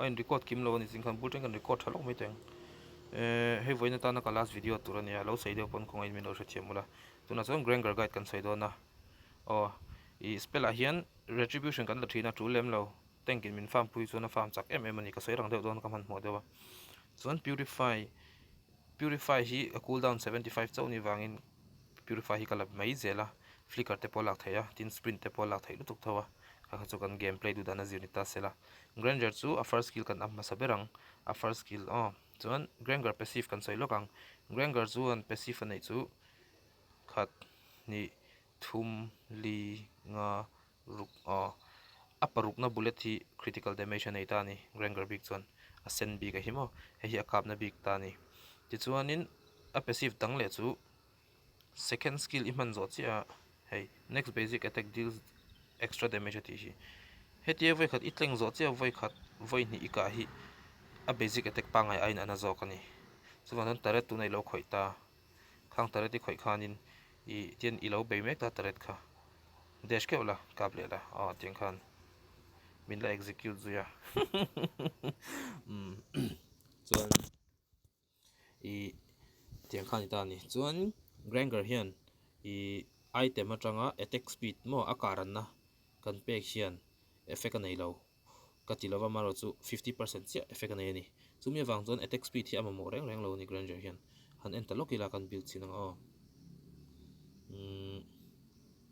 anh record kim lo ni sing khan bulten kan record thalok mai teng he voina ta na ka last video turania lo sei de pon kong in min ro thiamula tuna chon Granger guide kan sei do na o I spell a hian retribution kan la thina tu lem lo tengkin min farm pui chona farm chak ani ka sei rang deuh don ka man mo dewa chuan purify hi a cooldown 75 chau ni wangin purify hi kalap mai zela flicker te polak theya tin sprint te polak thei lutuk thawa kha chu kan gameplay du dana zirita sela Granger chu a first skill kan amma saberang a first skill chuan Granger passive kan soi lokang Granger chu an passive nei chu khat ni thum li nga ruk aparuk na bullet hi critical damage nei ta ni Granger big chuan a sen big a himo he a kap na big ta ni ti chuanin a passive dang le chu second skill iman zo chia hey next basic attack deals extra damage ati hi heti voi khat itleng zo chia voi khat voi ni ika hi a basic attack pa ngai ain ana zo kani chuan taret tu nei lo khoi ta khang taret I khoi khanin I tian I lo be mek ta taret kha dash ke ola kap le la tiang khan min la execute zuya chuan I tiang khan ta ni chuan Granger hian I item atanga attack speed mo akaran na kan pek hian effect nei lo katilova maro chu 50% sia effect nei ni chumi wang chon attack speed hi amamo reng reng lo ni Granger hian han entalokila kan build chinang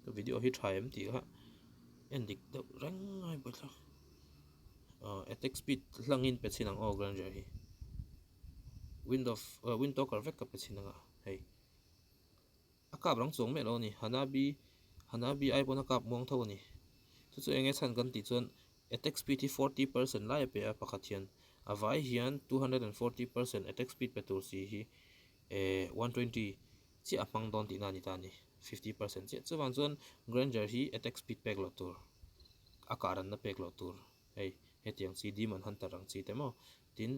cái video hit hai em thì ha endik deuh reng ai botha attack speed langin pe chinang Granger hi wind talker vek ka pe chinanga hey akap rang chong me lo ni hanabi ai pon akap mong tho ni chu enge chan kan ti chon attack speed hi 40% lai pe a pakhathian avai hian 240% attack speed pe tur si hi 120 chi amang don ti na ni ta ni 50% chi chuwan chon Granger hi attack speed pek lo tur akaran na pek lo tur hey hetiang chi demon hunter rang chi te mo tin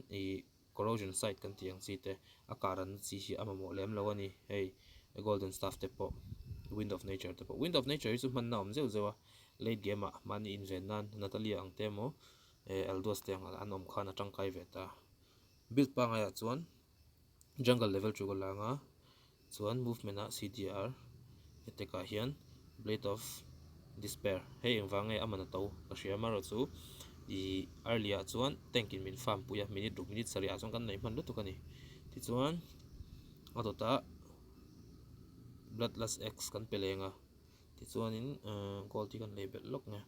corrosion site kan tiang chi te akaran chi hi amamo lem lo ani hey golden staff te po wind of nature te po wind of nature chu man naom zeu zewa late game mani inven nan natalia ang te mo aldos te ang anom khana tangkai veta build pa nga ya chuan jungle level chu go langa chuan movement a CDR eteka hian blade of despair hei engwange amana to ashia maro chu I earlier chuan tankin min farm puya minute 2 minute sari achong kan nei man lutuk ani ti chuan atota bloodlust x kan pelenga ti chuanin gold ti kan label lok nga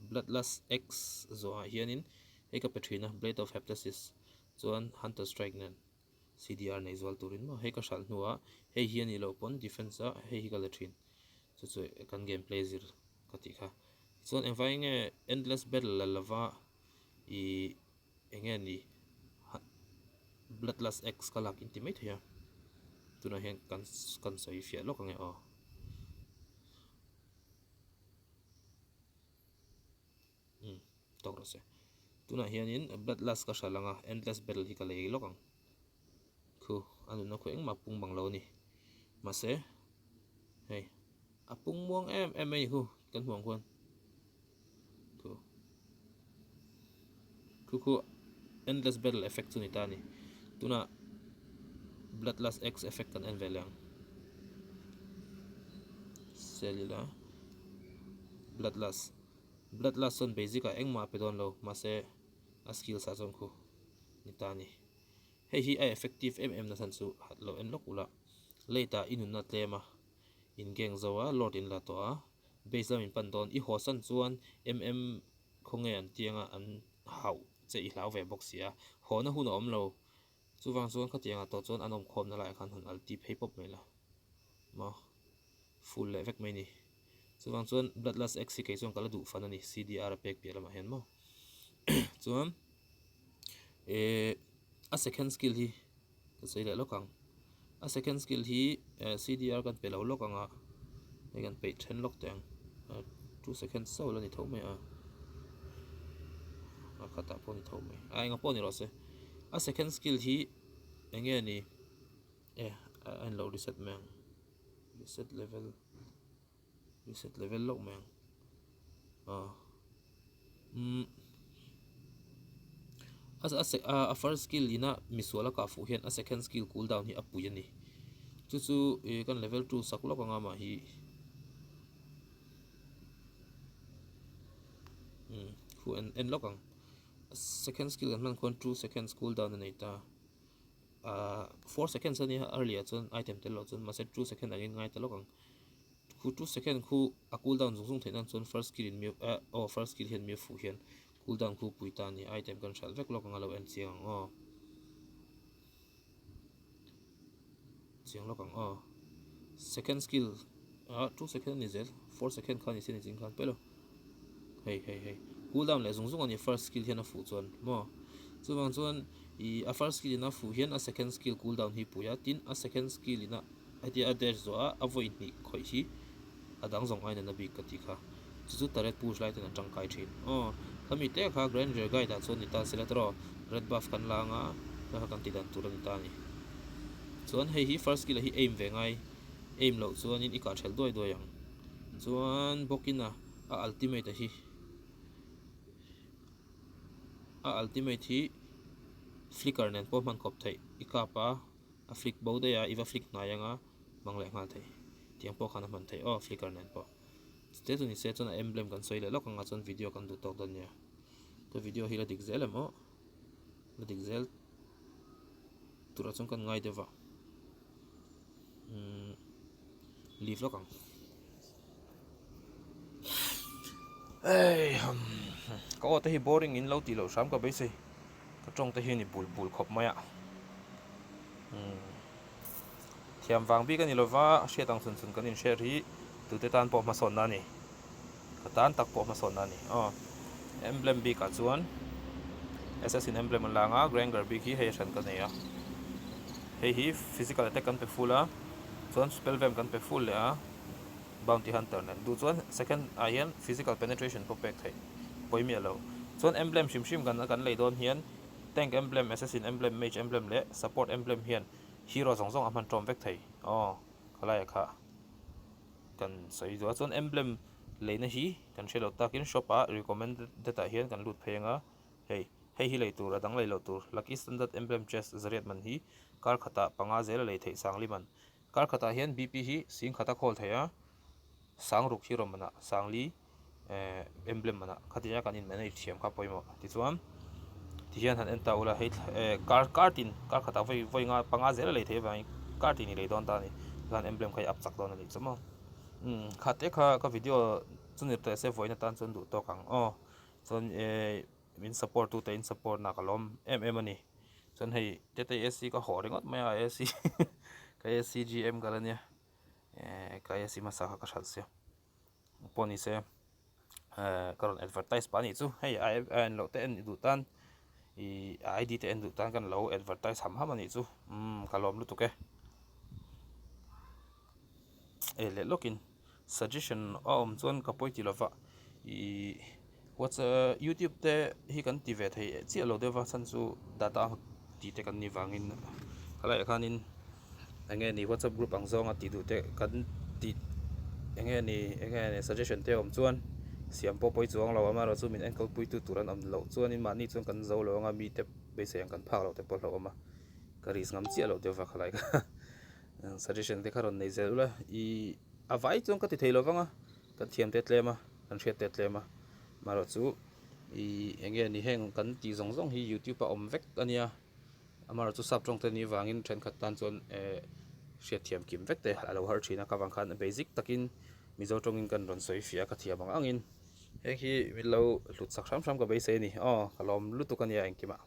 bloodlust x zo hianin hei ka petrina blade of heptasis chuan hunter strike nen CDR nei zwal turin mo hei ka shal nuwa hei hian I lo pon defense a hei hi ka latrin chu kan gameplay zir kati kha chuan envai nge endless battle la lava enge ni bloodlust x kalak intimate ya tuna hian kan soi fia lok ange tok rose tuna hianin bloodlust ka shalanga endless battle hi ka lei lokang khu anu na khoeng ma pung bang lo ni mase hey apung muang em ei hu kan huang khuan khu endless battle effect chu ni ta ni tuna bloodlust x effect kan envelang cellular bloodlust on basic a engma pe don lo mase a skill sa chong khu ni ta ni hei hi a effective na san chu hatlo en lokula leita inun na tlema in geng zawa lord in la to a base in pandon I hosan chuan khonge an tianga an hau che I hlau ve box ya hona hun om lo chuwang chuan khatianga to chuan anom khom na lai khan hun alti phei pop mai la ma full level mai ni chuwang chuan bloodlust x ke chuan kala du fan ani CDR pek pe lama hen mo chuan a second skill hi ka sei le lokang a second skill hi CDR kan pe lo lokanga e kan pe then lok teng 2 seconds so lo ni thau mai a khata pon thau mai ai nga pon ni ro se a second skill hi enge ni an lo reset mang reset level lok mang a first skill ina miswala ka fu hian a second skill cooldown hi apui ani chu kan level 2 saklo ka nga ma hi fu en lokang second skill kan man kon 2 seconds cooldown ani ta 4 seconds ani earlier chon item te lo chon ma se 2 second ani ngai ta lokang khu 2 second khu a cooldown zung thainan chon first skill in mi first skill hian mi fu hian cooldown khu puita ni item kan shal vek lokang alo en chiang chiang lokang second skill 2 second ni zel 4 second khan isin jing khan pelo hey cooldown le zung ani first skill hian a fu chon mo chuwang chuan a first skill ina fu hian a second skill cooldown hi puya tin a second skill ina atia dash zo a avoid ni khoi hi adang zong aina na bi kati kha chu taret push lai ten tang kai thin khami te kha Granger guide da chon ni ta selectro red buff kan langa ka kan ti dan turan ta ni chuan hei hi first skill hi aim ve ngai aim lo chuan in ika thel doi yang chuan bokina a ultimate hi flicker nen po man kop thei ikapa a flick bo de ya iwa flick na yanga mangle ngal thei tiang po khana man thei flicker nen po te tu ni se chon emblem kan soile lo kanga chon video kan du tok don nya to video hi la dik zel emo la dik zel tura chon kan ngai dewa leave lo kang ko te hi boring in lo ti lo sam ka be se ka trong te hi ni bul khop maya thiam wang bi kan ni lova she tang sun kan in share hi tu te tan po ma son na ni ka tan tak po ma son na ni emblem bi ka chuan assassin emblem la nga Granger bi hi he shan ka ne ya hi physical attack kan pe full a chuan spell vem kan pe full le a bounty hunter nen du chuan second iron physical penetration po pek thai poimi alo chuan emblem shim kan lei don hian tank emblem assassin emblem mage emblem le support emblem hian hero zong aman tom vek thai khalai kha kan sai do chuan emblem leina hi kan shelo takin shop a recommended data hian kan lut phenga hei hi lei tur adang lei lo tur lucky standard emblem chest zariat man hi kar khata panga zel lei thei sangli man kar khata hian bp hi sing khata khol theya sang ruk hi rom mana sangli emblem mana khatia kan in manage thiam kha poimo ti chuan ti hian han enta ula hei kartin kar khata voi nga panga zel lei thei vai kartin ni lei don ta ni gan emblem khai up chak don ani chamo khate kha video chunir te se voina tan chun du to kang chon min support tu te in support na kalom ani chon hei te sc ka horingot maya sc ka scgm galania ka sc masa ka shalsia poni se karon advertise pa ni chu hei an lo te en du tan id te en du tan kan lo advertise ham ani chu kalom lu tu ke le lokin suggestion chuan ka poiti lova what's YouTube te hi kan ti ve thei chi lo deva san chu data ti te kan ni wangin khala khanin ange ni WhatsApp group ang zonga ti du te kan ti ange ni suggestion te chuan siam po poi chuang lo ama ro chu min ankle pui tu turan am lo chuan in ma ni chuan kan zo lo nga mi te be se kan phak lo te po lo ama ka ris ngam chi lo deva khala ka suggestion te kharon nei zelula avai chuan ka ti thei lo wanga kan thiam te tlema kan hriat te tlema maro chu enge ni heng kan ti zong hi YouTube a om vek ania amaro chu sub trong te ni wangin then khat tan chon hriat thiam kim vek te alo har thina ka wang khan basic takin mizo tongin kan ron soi fia ka thiam angin heng hi milo lut sak sam ka be se ni kalom lutu kan ya engkima